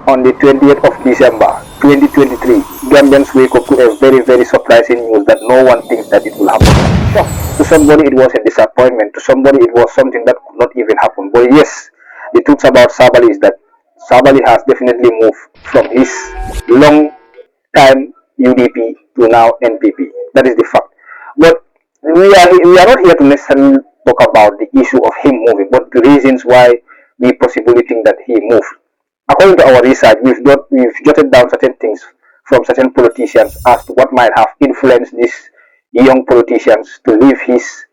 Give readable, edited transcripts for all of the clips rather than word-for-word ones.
on the 20th of December 2023, Gambians wake up to a very, very surprising news that no one thinks that it will happen. So, to somebody it was a disappointment, to somebody it was something that could not even happen. But yes, the truth about Sabally is that Sabally has definitely moved from his long time UDP to now NPP. That is the fact. But we are not here to necessarily talk about the issue of him moving, but the reasons why we possibly think that he moved. According to our research, we've jotted down certain things from certain politicians as to what might have influenced these young politicians to leave his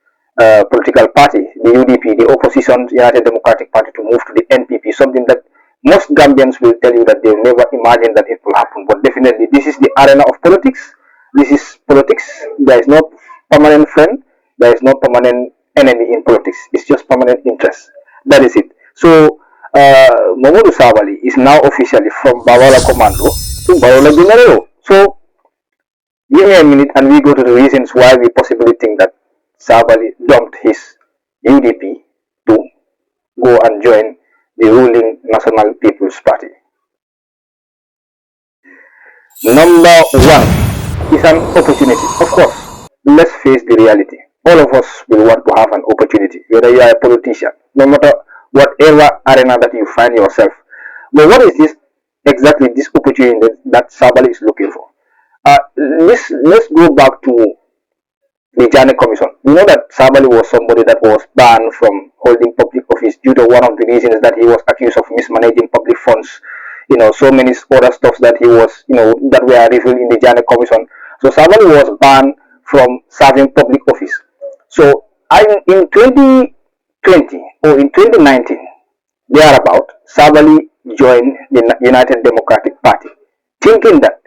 political party, the UDP, the opposition United Democratic Party, to move to the NPP. Something that most Gambians will tell you that they never imagined that it will happen. But definitely, this is the arena of politics. This is politics. There is no permanent friend. There is no permanent enemy in politics. It's just permanent interest. That is it. So, Mamadou Sabally is now officially from Barola Commando to Barola General. So, give me a minute and we go to the reasons why we possibly think that Sabally dumped his UDP to go and join the ruling National People's Party. Number one is an opportunity. Of course, let's face the reality. All of us will want to have an opportunity, whether you are a politician, no matter whatever arena that you find yourself. But what is this exactly this opportunity that Sabally is looking for? Let's go back to the Janet Commission. We know that Sabally was somebody that was banned from holding public office due to one of the reasons that he was accused of mismanaging public funds. So many other stuff that he was, that were revealed in the Janet Commission. So Sabally was banned from serving public office. So in 2020 or in 2019, thereabout, Sabally joined the United Democratic Party, thinking that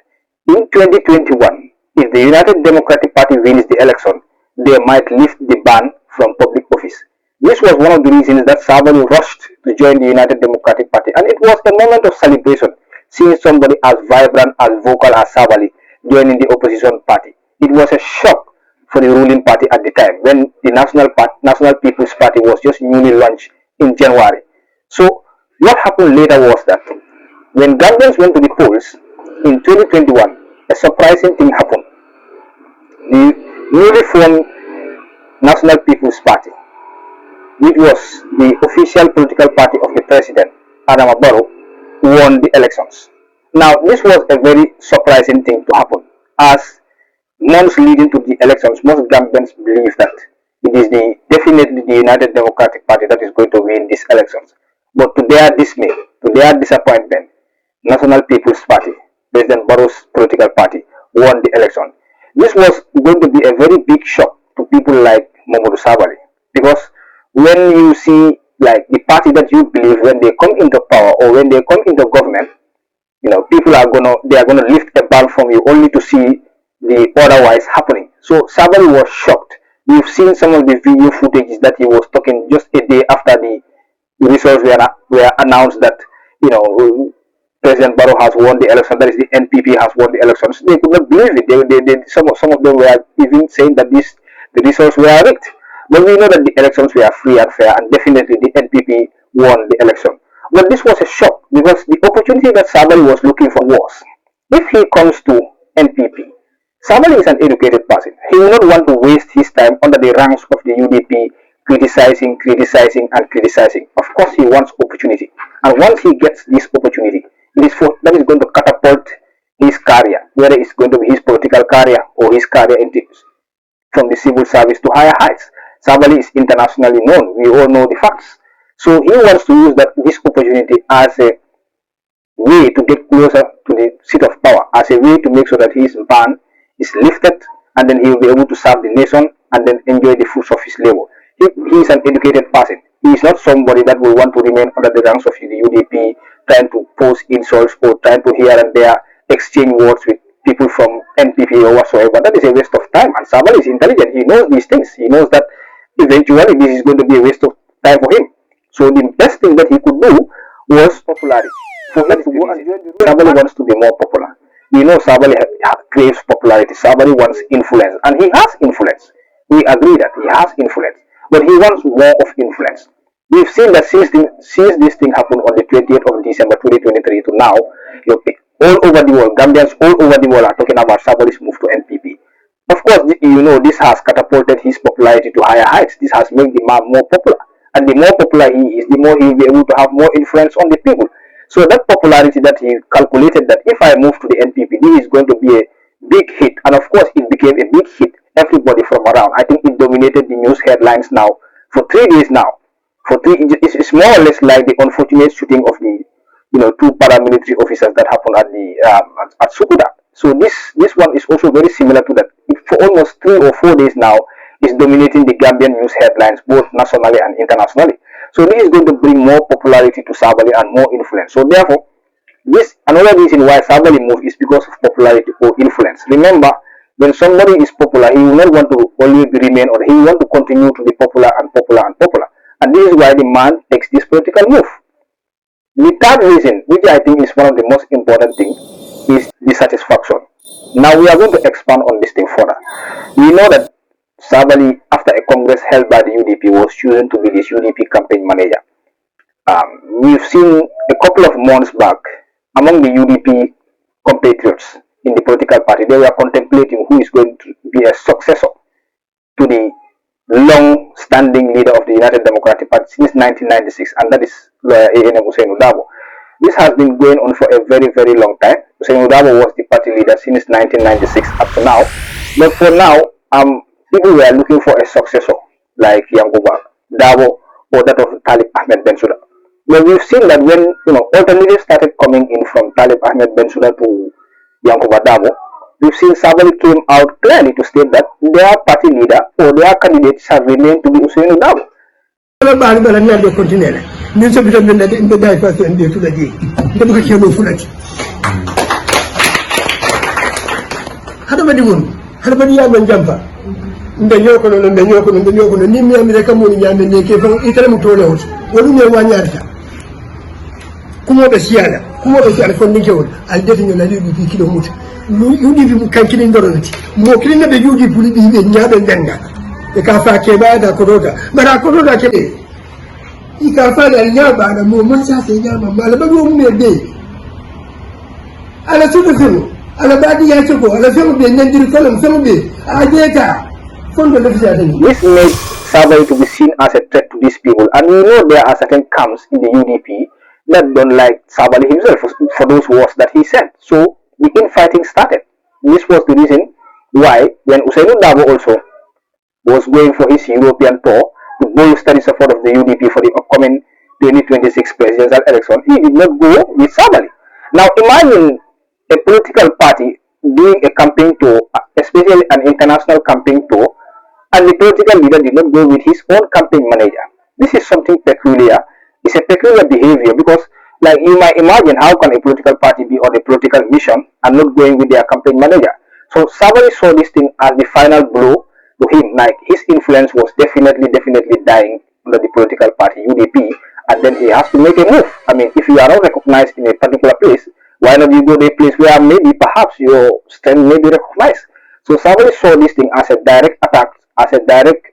in 2021, if the United Democratic Party wins the election, they might lift the ban from public office. This was one of the reasons that Sabally rushed to join the United Democratic Party, and it was a moment of celebration, seeing somebody as vibrant, as vocal as Sabally joining the opposition party. It was a shock for the ruling party at the time, when the National People's Party was just newly launched in January. So what happened later was that when Gambians went to the polls in 2021, a surprising thing happened. The newly formed National People's Party, which was the official political party of the president, Adama Barrow, won the elections. Now, this was a very surprising thing to happen, as months leading to the elections, most Gambians believe that it is definitely the United Democratic Party that is going to win these elections. But to their dismay, to their disappointment, National People's Party, President Barrow's political party, won the election. This was going to be a very big shock to people like Mamadou Sabally, because when you see like the party that you believe, when they come into power or when they come into government, people are gonna lift a ban from you only to see the otherwise happening. So Sabally was shocked. We've seen some of the video footages that he was talking just a day after the results were announced that President Barrow has won the election. That is, the NPP has won the elections. They could not believe it. Some of them were even saying that the results were rigged. But we know that the elections were free and fair, and definitely the NPP won the election. But this was a shock, because the opportunity that Sabally was looking for was, if he comes to NPP, Sabally is an educated person. He will not want to waste his time under the ranks of the UDP, criticizing, and criticizing. Of course, he wants opportunity. And once he gets this opportunity, that is going to catapult his career, whether it's going to be his political career or his career from the civil service to higher heights. Sabally is internationally known. We all know the facts. So he wants to use this opportunity as a way to get closer to the seat of power, as a way to make sure that his ban is lifted, and then he will be able to serve the nation and then enjoy the fruits of his labor. He is an educated person. He is not somebody that will want to remain under the ranks of the UDP, trying to post insults or trying to here and there exchange words with people from NPP or whatsoever. That is a waste of time. And Sabally is intelligent. He knows these things. He knows that eventually this is going to be a waste of time for him. So the best thing that he could do was popularity. For him to go and join the Sabally wants to be more popular. We know Sabally craves popularity. Sabally wants influence, and he has influence. We agree that he has influence, but he wants more of influence. We've seen that since this thing happened on the 20th of December 2023 to now, all over the world, Gambians all over the world are talking about Sabaly's move to NPP. Of course, this has catapulted his popularity to higher heights. This has made the man more popular. And the more popular he is, the more he will be able to have more influence on the people. So that popularity that he calculated that if I move to the NPP, this is going to be a big hit. And of course, it became a big hit. Everybody from around. I think it dominated the news headlines now for 3 days now. It's more or less like the unfortunate shooting of the two paramilitary officers that happened at the at Sukuda. So this one is also very similar to that. For almost 3 or 4 days now, is dominating the Gambian news headlines both nationally and internationally. So this is going to bring more popularity to Sabally and more influence. So therefore, this another reason why Sabally moved is because of popularity or influence. Remember, when somebody is popular, he will not want to always remain, or he will want to continue to be popular and popular and popular. And this is why the man takes this political move. The third reason, which I think is one of the most important things, is dissatisfaction. Now we are going to expand on this thing further. We know that Sabally, after a congress held by the UDP, was chosen to be this UDP campaign manager. We've seen a couple of months back among the UDP compatriots in the political party, they were contemplating who is going to be a successor to the long-standing leader of the United Democratic Party since 1996, and that is lawyer A.N.M. Hussein Udabo. This has been going on for a very, very long time. Hussein Udabo was the party leader since 1996 up to now. But for now, people were looking for a successor like Yankuba Dabo or that of Talib Ahmed Bensouda. But we've seen that when alternatives started coming in from Talib Ahmed Bensouda to Yankuba Dabo, we've seen Sabally came out clearly to state that their party leader or their candidates have remained to be Hussein Dabo. Kumo be ala fondin kewol al deti no nadi bi kilo muta yudi bi kankini ndoroti mo kilinde be yudi buli bi be nyaade denga e ka fa ke ba da korota bara korota ke e ka fa da nyaba da mo man sa se nyama mala ba mo me be ala tudo tudo ala badi ya choko ala femu be nandiri kolam femu be ajeta fondo le fisa den. This made Sabally to be seen as a threat to these people, and we know there are certain camps in the UDP that don't like Sabally himself for those words that he said. So the infighting started. This was the reason why when Hussein Dabo also was going for his European tour to bolster the support of the UDP for the upcoming 2026 presidential election, he did not go with Sabally. Now imagine a political party doing a campaign tour, especially an international campaign tour, and the political leader did not go with his own campaign manager. This is something peculiar. It's a peculiar behavior because, like, you might imagine how can a political party be on a political mission and not going with their campaign manager. So Sabally saw this thing as the final blow to him. Like, his influence was definitely dying under the political party UDP, and then he has to make a move. I mean, if you are not recognized in a particular place, why not you go to a place where maybe perhaps your strength may be recognized? So Sabally saw this thing as a direct attack, as a direct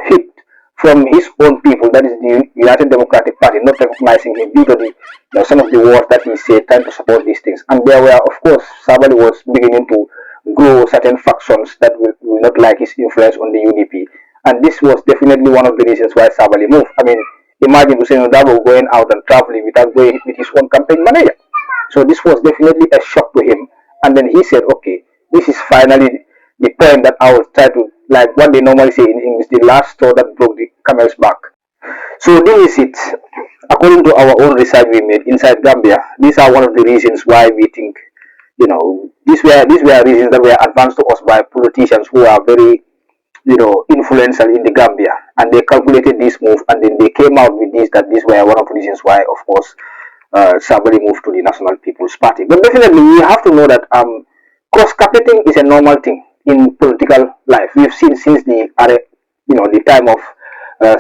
hit from his own people, that is the United Democratic Party, not recognizing him due to some of the words that he said trying to support these things. And there were, of course, Sabally was beginning to grow certain factions that will not like his influence on the UDP. And this was definitely one of the reasons why Sabally moved. I mean, imagine Hussein Dabo going out and traveling without going with his own campaign manager. So this was definitely a shock to him. And then he said, okay, this is finally the point that I will try to, like what they normally say in English, the last straw that broke the camel's back. So this is it. According to our own research we made inside Gambia, these are one of the reasons why we think, these were reasons that were advanced to us by politicians who are very, influential in the Gambia, and they calculated this move, and then they came out with this, that these were one of the reasons why, of course, Sabally moved to the National People's Party. But definitely, we have to know that cross-carpeting is a normal thing in political life. We've seen since the time of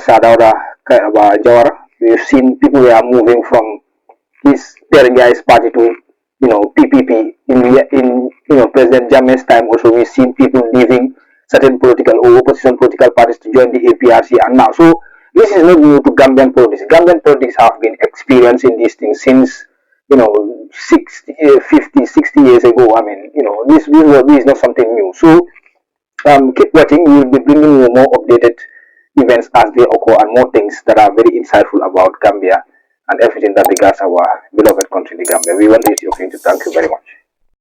Sadauda Jawara. We've seen people who are moving from his parent guy's party to PPP. In President Jammeh's time also, we've seen people leaving certain political or opposition political parties to join the APRC, and now so This is not new to Gambian politics. Gambian politics have been experiencing these things since, 60, 50, 60 years ago. I mean, this is not something new. So keep watching. We will be bringing you more updated events as they occur and more things that are very insightful about Gambia and everything that regards our beloved country, the Gambia. We want to use the opportunity to thank you very much.